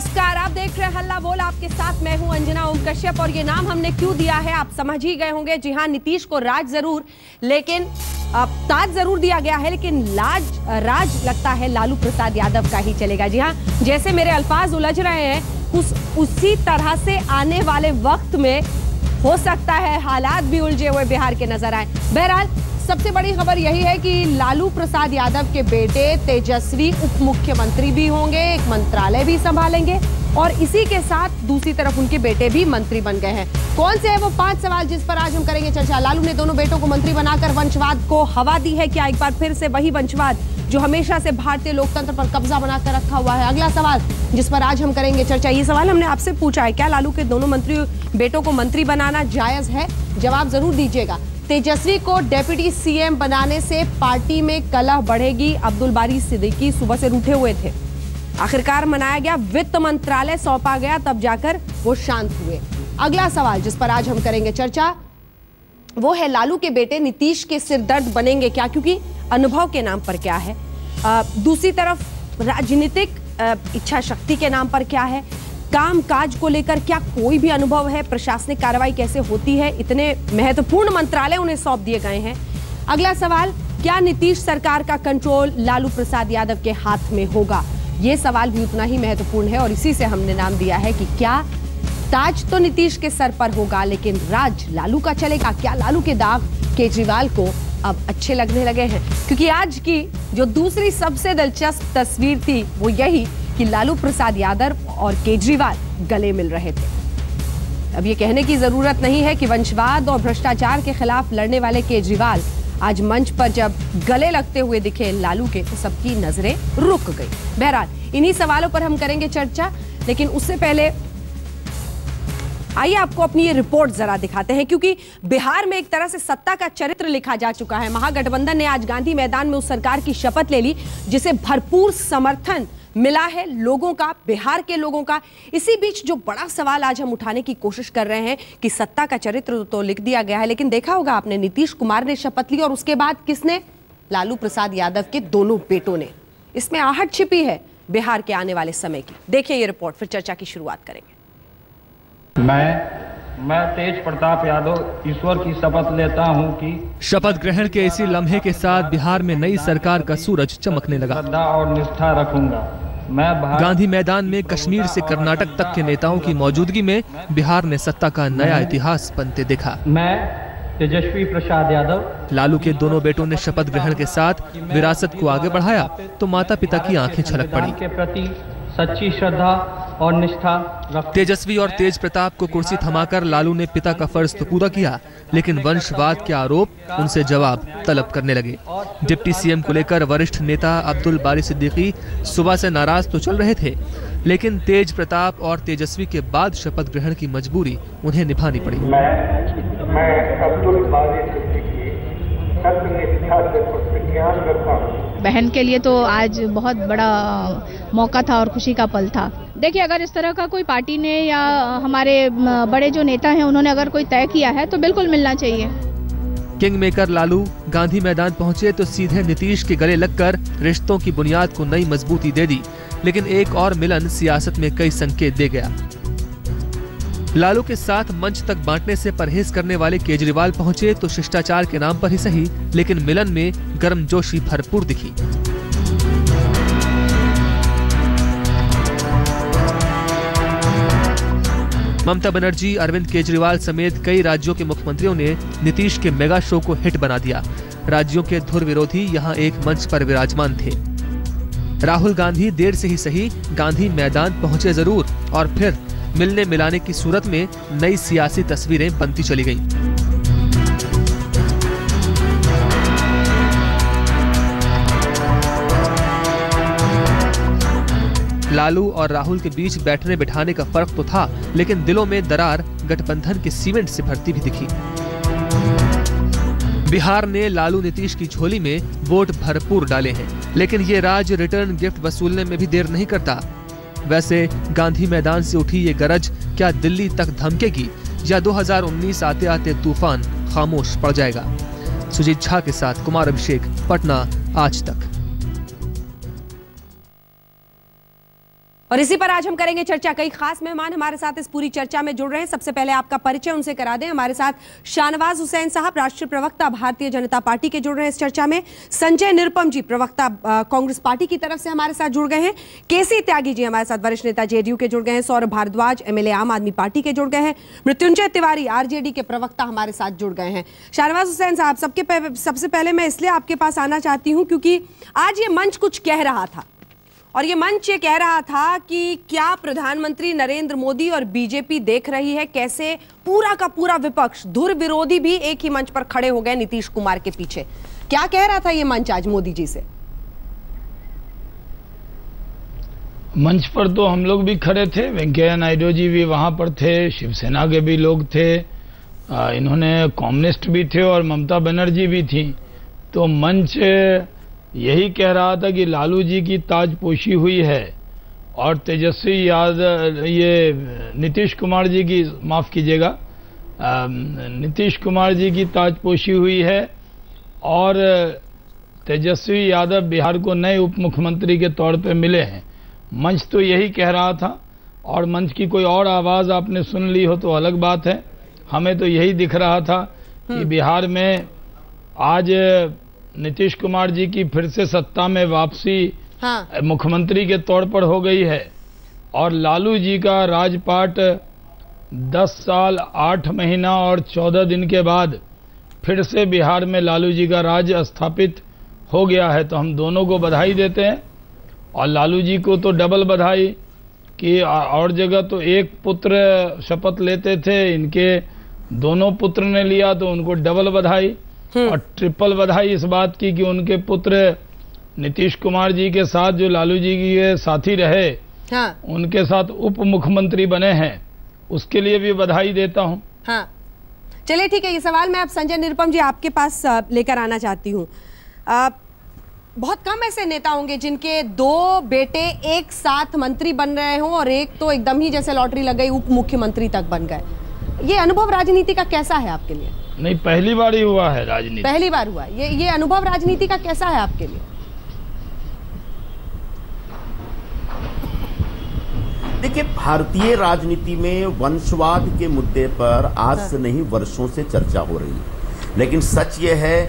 नमस्कार, आप देख रहे हैं हल्ला बोल। आपके साथ मैं हूं अंजना ओम कश्यप और ये नाम हमने क्यों दिया है आप समझ ही गए होंगे। जी हां, नीतीश को राज जरूर, लेकिन ताज जरूर दिया गया है, लेकिन राज लगता है लालू प्रसाद यादव का ही चलेगा। जी हां, जैसे मेरे अल्फाज उलझ रहे हैं उसी तरह से आने वाले वक्त में हो सकता है हालात भी उलझे हुए बिहार के नजर आए। बहरहाल सबसे बड़ी खबर यही है कि लालू प्रसाद यादव के बेटे तेजस्वी उप मुख्यमंत्री भी होंगे, एक मंत्रालय भी संभालेंगे और इसी के साथ दूसरी तरफ उनके बेटे भी मंत्री बन गए हैं। कौन से हैं वो 5 सवाल जिस पर आज हम करेंगे चर्चा। लालू ने दोनों बेटों को मंत्री बनाकर वंशवाद को हवा दी है क्या? एक बार फिर से वही वंशवाद जो हमेशा से भारतीय लोकतंत्र पर कब्जा बनाकर रखा हुआ है। अगला सवाल जिस पर आज हम करेंगे चर्चा, ये सवाल हमने आपसे पूछा है, क्या लालू के दोनों बेटों को मंत्री बनाना जायज है? जवाब जरूर दीजिएगा। तेजस्वी को डेप्यूटी सीएम बनाने से पार्टी में कलह बढ़ेगी। अब्दुल बारी सिद्दीकी सुबह से रूठे हुए थे, आखिरकार मनाया गया, वित्त मंत्रालय सौंपा गया, तब जाकर वो शांत हुए। अगला सवाल जिस पर आज हम करेंगे चर्चा वो है लालू के बेटे नीतीश के सिरदर्द बनेंगे क्या? क्योंकि अनुभव के नाम पर क्या है, दूसरी तरफ राजनीतिक इच्छा शक्ति के नाम पर क्या है, काम काज को लेकर क्या कोई भी अनुभव है, प्रशासनिक कार्रवाई कैसे होती है, इतने महत्वपूर्ण मंत्रालय उन्हें सौंप दिए गए हैं। अगला सवाल, क्या नीतीश सरकार का कंट्रोल लालू प्रसाद यादव के हाथ में होगा? ये सवाल भी उतना ही महत्वपूर्ण है और इसी से हमने नाम दिया है कि क्या ताज तो नीतीश के सर पर होगा लेकिन राज लालू का चलेगा? क्या लालू के दाग केजरीवाल को अब अच्छे लगने लगे हैं? क्योंकि आज की जो दूसरी सबसे दिलचस्प तस्वीर थी वो यही कि लालू प्रसाद यादव और केजरीवाल गले मिल रहे थे। अब ये कहने की जरूरत नहीं है कि वंशवाद और भ्रष्टाचार के खिलाफ लड़ने वाले केजरीवाल आज मंच पर जब गले लगते हुए दिखे लालू के तो सबकी नजरें रुक गई। बहरहाल इन्हीं सवालों पर हम करेंगे चर्चा, लेकिन उससे पहले आइए आपको अपनी ये रिपोर्ट जरा दिखाते हैं, क्योंकि बिहार में एक तरह से सत्ता का चरित्र लिखा जा चुका है। महागठबंधन ने आज गांधी मैदान में उस सरकार की शपथ ले ली जिसे भरपूर समर्थन मिला है लोगों का, बिहार के लोगों का। इसी बीच जो बड़ा सवाल आज हम उठाने की कोशिश कर रहे हैं कि सत्ता का चरित्र तो लिख दिया गया है, लेकिन देखा होगा आपने नीतीश कुमार ने शपथ ली और उसके बाद किसने? लालू प्रसाद यादव के दोनों बेटों ने। इसमें आहट छिपी है बिहार के आने वाले समय की। देखिए ये रिपोर्ट, फिर चर्चा की शुरुआत करेंगे। मैं तेज प्रताप यादव ईश्वर की शपथ लेता हूं कि शपथ ग्रहण के इसी लम्हे के साथ बिहार में नई सरकार का सूरज चमकने लगा। श्रद्धा और निष्ठा रखूंगा। गांधी मैदान में कश्मीर से कर्नाटक तक के नेताओं की मौजूदगी में बिहार ने सत्ता का नया इतिहास बनते देखा। मैं तेजस्वी प्रसाद यादव। लालू के दोनों बेटों ने शपथ ग्रहण के साथ विरासत को आगे बढ़ाया तो माता पिता की आंखें छलक पड़ी। के प्रति सच्ची श्रद्धा और निष्ठा तेजस्वी और तेज प्रताप को कुर्सी थमाकर लालू ने पिता का फर्ज तो पूरा किया, लेकिन वंशवाद के आरोप उनसे जवाब तलब करने लगे। डिप्टी सीएम को लेकर वरिष्ठ नेता अब्दुल बारी सिद्दीकी सुबह से नाराज तो चल रहे थे, लेकिन तेज प्रताप और तेजस्वी के बाद शपथ ग्रहण की मजबूरी उन्हें निभानी पड़ी। मैं अब्दुल बारी सिद्दीकी सत्यनिष्ठा से प्रतिज्ञा करता हूं। बहन के लिए तो आज बहुत बड़ा मौका था और खुशी का पल था। देखिए, अगर इस तरह का कोई पार्टी ने या हमारे बड़े जो नेता हैं उन्होंने अगर कोई तय किया है तो बिल्कुल मिलना चाहिए। किंग मेकर लालू गांधी मैदान पहुंचे तो सीधे नीतीश के गले लगकर रिश्तों की बुनियाद को नई मजबूती दे दी, लेकिन एक और मिलन सियासत में कई संकेत दे गया। लालू के साथ मंच तक बांटने से परहेज करने वाले केजरीवाल पहुंचे तो शिष्टाचार के नाम पर ही सही, लेकिन मिलन में गर्मजोशी भरपूर दिखी। ममता बनर्जी, अरविंद केजरीवाल समेत कई राज्यों के मुख्यमंत्रियों ने नीतीश के मेगा शो को हिट बना दिया। राज्यों के धुर विरोधी यहां एक मंच पर विराजमान थे। राहुल गांधी देर से ही सही गांधी मैदान पहुंचे जरूर, और फिर मिलने मिलाने की सूरत में नई सियासी तस्वीरें बनती चली गईं। लालू और राहुल के बीच बैठने बिठाने का फर्क तो था, लेकिन दिलों में दरार गठबंधन के सीमेंट से भरती भी दिखी। बिहार ने लालू नीतीश की झोली में वोट भरपूर डाले हैं, लेकिन ये राज रिटर्न गिफ्ट वसूलने में भी देर नहीं करता। वैसे गांधी मैदान से उठी ये गरज क्या दिल्ली तक धमकेगी या 2019 आते आते तूफान खामोश पड़ जाएगा? सुजीत झा के साथ कुमार अभिषेक, पटना, आज तक। और इसी पर आज हम करेंगे चर्चा। कई खास मेहमान हमारे साथ इस पूरी चर्चा में जुड़ रहे हैं। सबसे पहले आपका परिचय उनसे करा दें। हमारे साथ शाहनवाज हुसैन साहब, राष्ट्रीय प्रवक्ता भारतीय जनता पार्टी के जुड़ रहे हैं इस चर्चा में। संजय निरुपम जी, प्रवक्ता कांग्रेस पार्टी की तरफ से हमारे साथ जुड़ गए हैं। केसी त्यागी जी हमारे साथ, वरिष्ठ नेता जेडीयू के जुड़ गए हैं। सौरभ भारद्वाज, एमएलए आम आदमी पार्टी के जुड़ गए हैं। मृत्युंजय तिवारी, आरजेडी के प्रवक्ता हमारे साथ जुड़ गए हैं। शाहनवाज हुसैन साहब, सबसे पहले मैं इसलिए आपके पास आना चाहती हूं क्योंकि आज ये मंच कुछ कह रहा था, और ये मंच ये कह रहा था कि क्या प्रधानमंत्री नरेंद्र मोदी और बीजेपी देख रही है कैसे पूरा का पूरा विपक्ष, धुर विरोधी भी एक ही मंच पर खड़े हो गए नीतीश कुमार के पीछे। क्या कह रहा था ये मंच आज मोदी जी से? मंच पर तो हम लोग भी खड़े थे, वेंकैया नायडू जी भी वहां पर थे, शिवसेना के भी लोग थे, इन्होंने कम्युनिस्ट भी थे और ममता बनर्जी भी थी। तो मंच यही कह रहा था कि लालू जी की ताजपोशी हुई है और तेजस्वी यादव, ये नीतीश कुमार जी की, माफ़ कीजिएगा, नीतीश कुमार जी की ताजपोशी हुई है और तेजस्वी यादव बिहार को नए उप मुख्यमंत्री के तौर पे मिले हैं। मंच तो यही कह रहा था, और मंच की कोई और आवाज़ आपने सुन ली हो तो अलग बात है। हमें तो यही दिख रहा था कि बिहार में आज नीतीश कुमार जी की फिर से सत्ता में वापसी मुख्यमंत्री के तौर पर हो गई है, और लालू जी का राजपाट 10 साल 8 महीना और 14 दिन के बाद फिर से बिहार में लालू जी का राज स्थापित हो गया है। तो हम दोनों को बधाई देते हैं, और लालू जी को तो डबल बधाई कि और जगह तो एक पुत्र शपथ लेते थे, इनके दोनों पुत्र ने लिया तो उनको डबल बधाई, और ट्रिपल बधाई इस बात की कि उनके पुत्र नीतीश कुमार जी के साथ जो लालू जी के साथी रहे, उनके साथ उप मुख्यमंत्री बने हैं, उसके लिए भी बधाई देता हूं। हाँ, चलिए ठीक है। ये सवाल मैं अब संजय निरुपम जी आपके पास लेकर आना चाहती हूँ। बहुत कम ऐसे नेता होंगे जिनके 2 बेटे एक साथ मंत्री बन रहे हों और एक तो एकदम ही जैसे लॉटरी लग गई उप मुख्यमंत्री तक बन गए। ये अनुभव राजनीति का कैसा है आपके लिए? नहीं, पहली बार ही हुआ है राजनीति, पहली बार हुआ। ये अनुभव राजनीति का कैसा है आपके लिए? देखिए, भारतीय राजनीति में वंशवाद के मुद्दे पर आज से नहीं वर्षों से चर्चा हो रही है, लेकिन सच ये है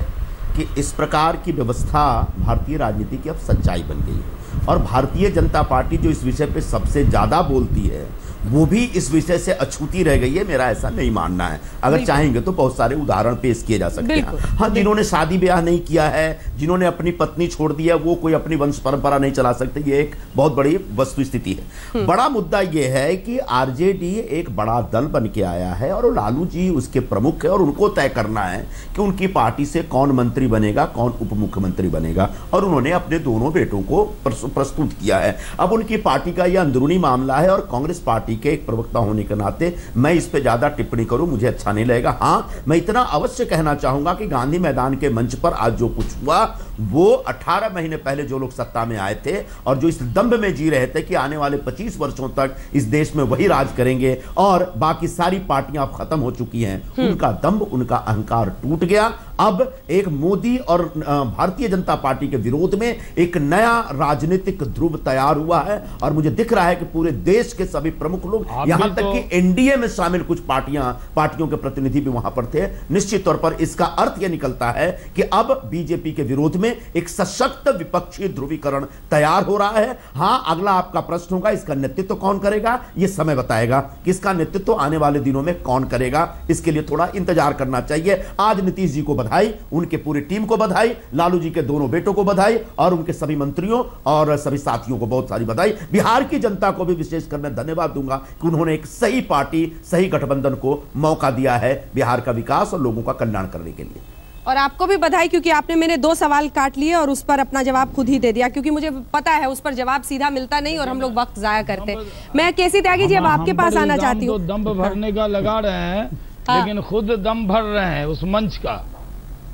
कि इस प्रकार की व्यवस्था भारतीय राजनीति की अब सच्चाई बन गई है। और भारतीय जनता पार्टी जो इस विषय पे सबसे ज़्यादा बोलती है, वो भी इस विषय से अछूती रह गई है, मेरा ऐसा नहीं मानना है। अगर चाहेंगे तो बहुत सारे उदाहरण पेश किए जा सकते हैं। हाँ, जिन्होंने शादी ब्याह नहीं किया है, जिन्होंने अपनी पत्नी छोड़ दी है, वो कोई अपनी वंश परंपरा नहीं चला सकते, ये एक बहुत बड़ी वस्तुस्थिति है। बड़ा मुद्दा ये है कि आरजेडी एक बड़ा दल बन के आया है और लालू जी उसके प्रमुख है, और उनको तय करना है कि उनकी पार्टी से कौन मंत्री बनेगा, कौन उप मुख्यमंत्री बनेगा, और उन्होंने अपने दोनों बेटों को प्रस्तुत किया है। अब उनकी पार्टी का यह अंदरूनी मामला है, और कांग्रेस पार्टी के एक प्रवक्ता होने के नाते मैं इस पे ज्यादा टिप्पणी करूं मुझे अच्छा नहीं लगेगा। हाँ, मैं इतना अवश्य कहना चाहूंगा कि गांधी मैदान के मंच पर आज जो कुछ हुआ, वो 18 महीने पहले जो लोग सत्ता में आए थे और जो इस दंभ में जी रहे थे कि आने वाले 25 वर्षों तक इस देश में वही राज करेंगे और बाकी सारी पार्टियां अब खत्म हो चुकी हैं, उनका दंभ, उनका अहंकार टूट गया। अब एक मोदी और भारतीय जनता पार्टी के विरोध में एक नया राजनीतिक ध्रुव तैयार हुआ है, और मुझे दिख रहा है कि पूरे देश के सभी प्रमुख लोग, यहां तक कि एनडीए में शामिल कुछ पार्टियों के प्रतिनिधि भी वहां पर थे। निश्चित तौर पर इसका अर्थ यह निकलता है कि अब बीजेपी के विरोध में एक सशक्त विपक्षी ध्रुवीकरण तैयार हो रहा है। हां, अगला आपका प्रश्न होगा इसका नेतृत्व कौन करेगा, यह समय बताएगा कि इसका नेतृत्व आने वाले दिनों में कौन करेगा। इसके लिए थोड़ा इंतजार करना चाहिए। आज नीतीश जी को बधाई, उनके पूरी टीम को बधाई, लालू जी के दोनों बेटों को बधाई, और उनके सभी मंत्रियों और सभी साथियों को बहुत सारी बधाई। बिहार की जनता को भी विशेषकर मैं धन्यवाद दूंगा कि उन्होंने एक सही पार्टी, सही गठबंधन को मौका दिया है बिहार का विकास और लोगों का कल्याण करने के लिए। और आपको भी बधाई, क्योंकि आपने मैंने 2 सवाल काट लिए और उस पर अपना जवाब खुद ही दे दिया, क्योंकि मुझे पता है उस पर जवाब सीधा मिलता नहीं और हम लोग वक्त जाया करते। मैं केसी त्यागी जी अब आपके पास आना चाहती हूँ। दम भरने का लगा रहे हैं, लेकिन खुद दम भर रहे हैं उस मंच का,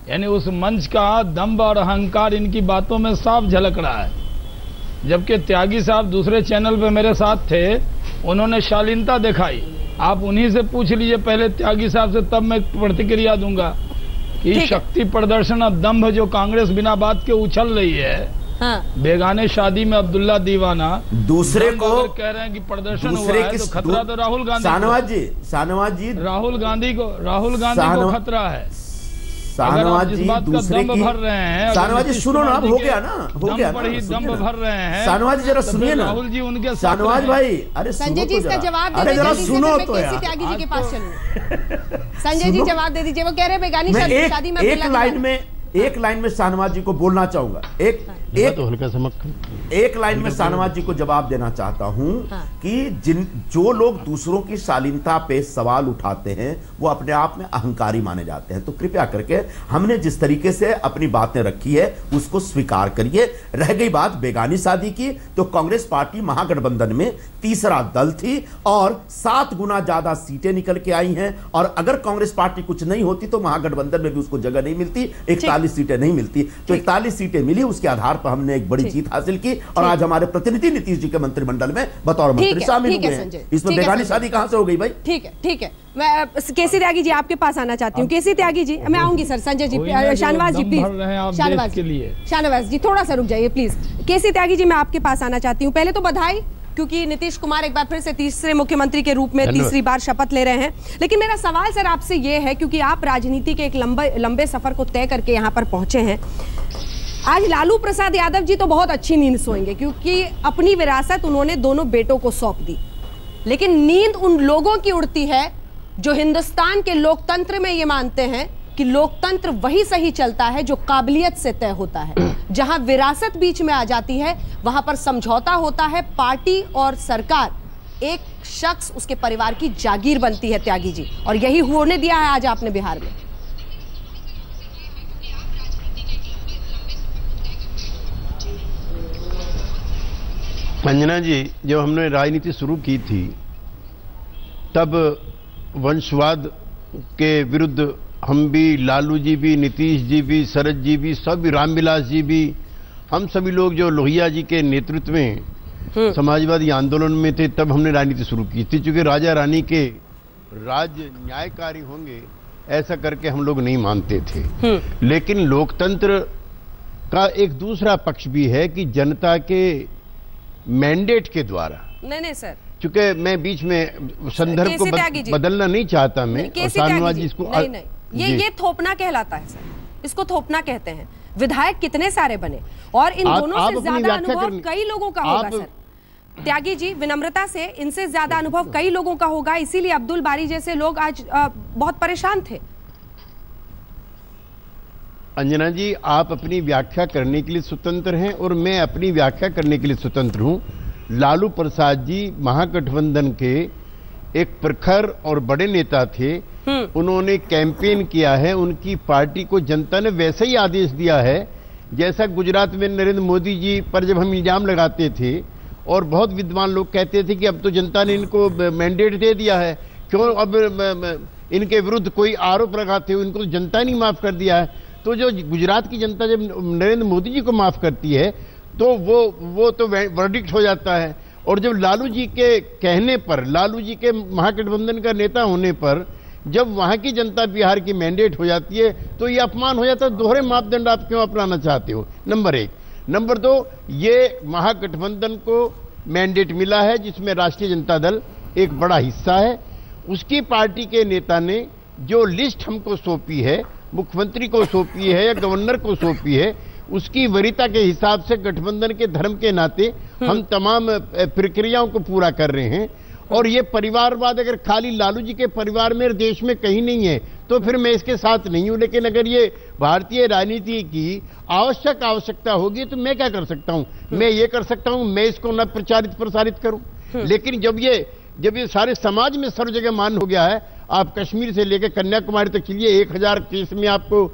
यानी उस मंच का दम्भ और अहंकार इनकी बातों में साफ झलक रहा है। जबकि त्यागी साहब दूसरे चैनल पे मेरे साथ थे, उन्होंने शालीनता दिखाई। आप उन्हीं से पूछ लीजिए पहले त्यागी साहब से, तब मैं प्रतिक्रिया दूंगा कि शक्ति प्रदर्शन और दम्भ जो कांग्रेस बिना बात के उछल रही है, हाँ। बेगाने शादी में अब्दुल्ला दीवाना दूसरे को कह रहे हैं कि प्रदर्शन हुआ दूसरे है, तो खतरा तो राहुल गांधी शाहनवाज जी राहुल गांधी को खतरा है। शाहनवाज जी दूसरे की भर रहे हैं, शाहनवाज जी सुनो ना, हो गया ना दम भर रहे हैं। शाहनवाज जी जरा सुनिए ना, राहुल जी उनके शाहनवाज भाई, अरे संजय जी इसका जवाब अरे जरा सुनो तो यार, त्यागी जी के पास चलूं। संजय जी जवाब दे दीजिए, वो कह रहे हैं बेगानी शादी में एक लाइन में शाहनवाज जी को बोलना चाहूंगा, एक लाइन में शाहनवाज जी को जवाब देना चाहता हूं कि जो लोग दूसरों की शालीनता पे सवाल उठाते हैं वो अपने आप में अहंकारी माने जाते हैं। तो कृपया करके हमने जिस तरीके से अपनी बातें रखी है उसको स्वीकार करिए। रह गई बात बेगानी शादी की, तो कांग्रेस पार्टी महागठबंधन में तीसरा दल थी और 7 गुना ज्यादा सीटें निकल के आई हैं, और अगर कांग्रेस पार्टी कुछ नहीं होती तो महागठबंधन में भी उसको जगह नहीं मिलती, 41 सीटें नहीं मिलती। तो 41 सीटें मिली, उसके आधार पर हमने एक बड़ी जीत हासिल की और आज हमारे प्रतिनिधि नीतीश जी के मंत्रिमंडल में बतौर मंत्री शामिल हुए हैं। इसमें बेगानी शादी कहां से हो गई भाई? ठीक है, मैं केसी त्यागी जी आपके पास आना चाहती हूँ। केसी त्यागी जी, मैं आऊंगी सर। संजय जी, शाहनवाज जी प्लीज, शाहनवाज जी थोड़ा सा रुक जाइए प्लीज। केसी त्यागी जी, मैं आपके पास आना चाहती हूँ। पहले तो बधाई, क्योंकि नीतीश कुमार एक बार फिर से तीसरे मुख्यमंत्री के रूप में तीसरी बार शपथ ले रहे हैं। लेकिन मेरा सवाल सर आपसे ये है, क्योंकि आप राजनीति के एक लंबे सफर को तय करके यहाँ पर पहुंचे हैं, आज लालू प्रसाद यादव जी तो बहुत अच्छी नींद सोएंगे, क्योंकि अपनी विरासत उन्होंने दोनों बेटों को सौंप दी। लेकिन नींद उन लोगों की उड़ती है जो हिंदुस्तान के लोकतंत्र में ये मानते हैं कि लोकतंत्र वही सही चलता है जो काबिलियत से तय होता है। जहां विरासत बीच में आ जाती है वहां पर समझौता होता है, पार्टी और सरकार एक शख्स उसके परिवार की जागीर बनती है त्यागी जी, और यही होने दिया है आज आपने बिहार में। अंजना जी, जब हमने राजनीति शुरू की थी तब वंशवाद के विरुद्ध हम भी, लालू जी भी, नीतीश जी भी, शरद जी भी, सब रामविलास जी भी, हम सभी लोग जो लोहिया जी के नेतृत्व में समाजवादी आंदोलन में थे, तब हमने राजनीति शुरू की थी। क्योंकि राजा रानी के राज न्यायकारी होंगे ऐसा करके हम लोग नहीं मानते थे। लेकिन लोकतंत्र का एक दूसरा पक्ष भी है कि जनता के मैंडेट के द्वारा, नहीं सर, चूंकि मैं बीच में संदर्भ को बदलना नहीं चाहता, मैं शाहनवाज जी इसको नहीं, ये थोपना कहलाता है सर, इसको थोपना कहते हैं। विधायक कितने सारे बने, और इन दोनों से ज्यादा अनुभव कई लोगों का होगा सर। त्यागी जी, विनम्रता से, इनसे ज्यादा अनुभव कई लोगों का होगा, इसीलिए अब्दुल बारी जैसे लोग आज बहुत परेशान थे। अंजना जी, आप अपनी व्याख्या करने के लिए स्वतंत्र हैं और मैं अपनी व्याख्या करने के लिए स्वतंत्र हूं। लालू प्रसाद जी महागठबंधन के एक प्रखर और बड़े नेता थे। उन्होंने कैंपेन किया है, उनकी पार्टी को जनता ने वैसे ही आदेश दिया है जैसा गुजरात में नरेंद्र मोदी जी पर जब हम इल्जाम लगाते थे और बहुत विद्वान लोग कहते थे कि अब तो जनता ने इनको मैंडेट दे दिया है, क्यों अब इनके विरुद्ध कोई आरोप लगाते हो, इनको जनता ने माफ कर दिया है। तो जो गुजरात की जनता जब नरेंद्र मोदी जी को माफ करती है तो वो तो वर्डिक्ट हो जाता है। और जब लालू जी के कहने पर, लालू जी के महागठबंधन का नेता होने पर जब वहां की जनता बिहार की मैंडेट हो जाती है तो ये अपमान हो जाता है। दोहरे मापदंड आप क्यों अपनाना चाहते हो? नंबर 1। नंबर 2, ये महागठबंधन को मैंडेट मिला है जिसमें राष्ट्रीय जनता दल एक बड़ा हिस्सा है। उसकी पार्टी के नेता ने जो लिस्ट हमको सौंपी है, मुख्यमंत्री को सौंपी है या गवर्नर को सौंपी है, उसकी वरीयता के हिसाब से गठबंधन के धर्म के नाते हम तमाम प्रक्रियाओं को पूरा कर रहे हैं। और ये परिवारवाद अगर खाली लालू जी के परिवार में देश में कहीं नहीं है तो फिर मैं इसके साथ नहीं हूं। लेकिन अगर ये भारतीय राजनीति की आवश्यकता होगी तो मैं क्या कर सकता हूं? मैं ये कर सकता हूं, मैं इसको न प्रचारित प्रसारित करूं। लेकिन जब ये सारे समाज में सर्व जगह मान हो गया है, आप कश्मीर से लेकर कन्याकुमारी तक चलिए, 1000 केस में आपको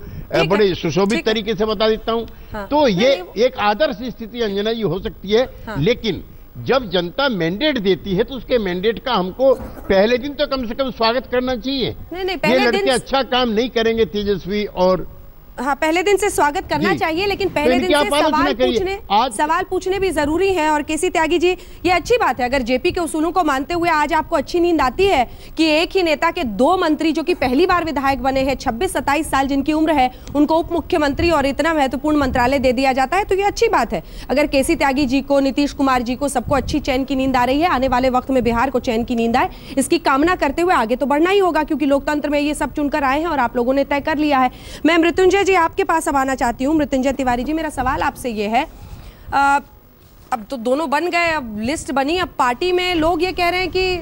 बड़े सुशोभित तरीके से बता देता हूं। तो ये एक आदर्श स्थिति अंजना जी हो सकती है। लेकिन जब जनता मैंडेट देती है तो उसके मैंडेट का हमको पहले दिन तो कम से कम स्वागत करना चाहिए। ये लड़के अच्छा काम नहीं करेंगे, तेजस्वी और हाँ, पहले दिन से स्वागत करना चाहिए, लेकिन पहले दिन से सवाल पूछने भी जरूरी है। और केसी त्यागी जी, ये अच्छी बात है, अगर जेपी के उसूलों को मानते हुए आज आपको अच्छी नींद आती है कि एक ही नेता के 2 मंत्री जो कि पहली बार विधायक बने हैं, 26-27 साल जिनकी उम्र है, उनको उप मुख्यमंत्री और इतना महत्वपूर्ण मंत्रालय दे दिया जाता है, तो ये अच्छी बात है। अगर केसी त्यागी जी को, नीतीश कुमार जी को, सबको अच्छी चैन की नींद आ रही है, आने वाले वक्त में बिहार को चैन की नींद आए, इसकी कामना करते हुए आगे तो बढ़ना ही होगा, क्योंकि लोकतंत्र में ये सब चुनकर आए हैं और आप लोगों ने तय कर लिया है। मैं मृत्युंजय जी आपके पास अब आना चाहती हूँ। मृत्युंजय तिवारी जी, मेरा सवाल आपसे ये है, अब तो दोनों बन गए, अब लिस्ट बनी, अब पार्टी में लोग ये कह रहे हैं कि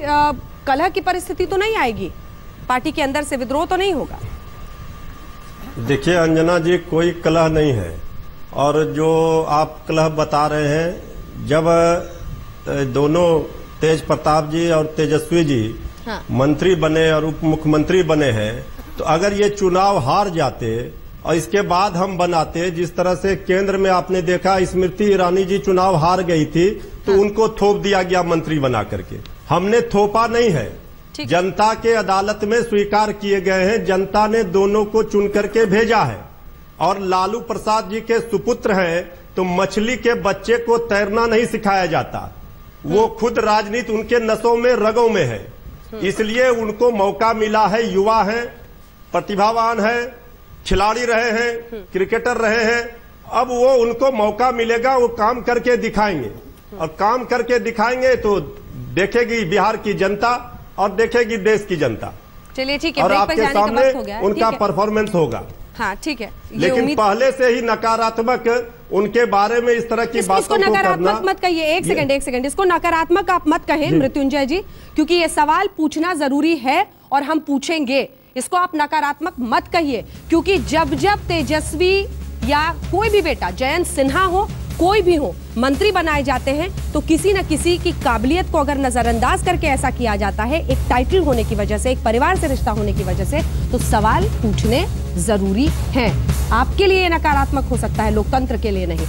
कलह की परिस्थिति तो नहीं आएगी, पार्टी के अंदर से विद्रोह तो नहीं होगा? देखिए अंजना जी, कोई कलह नहीं है, और जो आप कलह बता रहे हैं, जब दोनों तेज प्रताप जी और तेजस्वी जी मंत्री बने और उप मुख्यमंत्री बने हैं, तो अगर ये चुनाव हार जाते और इसके बाद हम बनाते, जिस तरह से केंद्र में आपने देखा स्मृति ईरानी जी चुनाव हार गई थी, तो उनको थोप दिया गया मंत्री बना करके। हमने थोपा नहीं है, जनता के अदालत में स्वीकार किए गए हैं, जनता ने दोनों को चुन करके भेजा है। और लालू प्रसाद जी के सुपुत्र हैं, तो मछली के बच्चे को तैरना नहीं सिखाया जाता, वो खुद राजनीति उनके नसों में, रगों में है, इसलिए उनको मौका मिला है। युवा है, प्रतिभावान है, खिलाड़ी रहे हैं, क्रिकेटर रहे हैं, अब वो उनको मौका मिलेगा, वो काम करके दिखाएंगे, और काम करके दिखाएंगे तो देखेगी बिहार की जनता और देखेगी देश की जनता। चलिए ठीक है, और आपके सामने उनका परफॉर्मेंस होगा। हाँ ठीक है, लेकिन पहले से ही नकारात्मक उनके बारे में इस तरह की बातों को नकारात्मक मत कहिए। एक सेकंड, इसको नकारात्मक आप मत कहें मृत्युंजय जी, क्योंकि ये सवाल पूछना जरूरी है और हम पूछेंगे। इसको आप नकारात्मक मत कहिए, क्योंकि जब जब तेजस्वी या कोई भी बेटा, जयंत सिन्हा हो, कोई भी हो, मंत्री बनाए जाते हैं, तो किसी न किसी की काबिलियत को अगर नजरअंदाज करके ऐसा किया जाता है, एक टाइटल होने की वजह से, एक परिवार से रिश्ता होने की वजह से, तो सवाल पूछने जरूरी हैं। आपके लिए नकारात्मक हो सकता है, लोकतंत्र के लिए नहीं।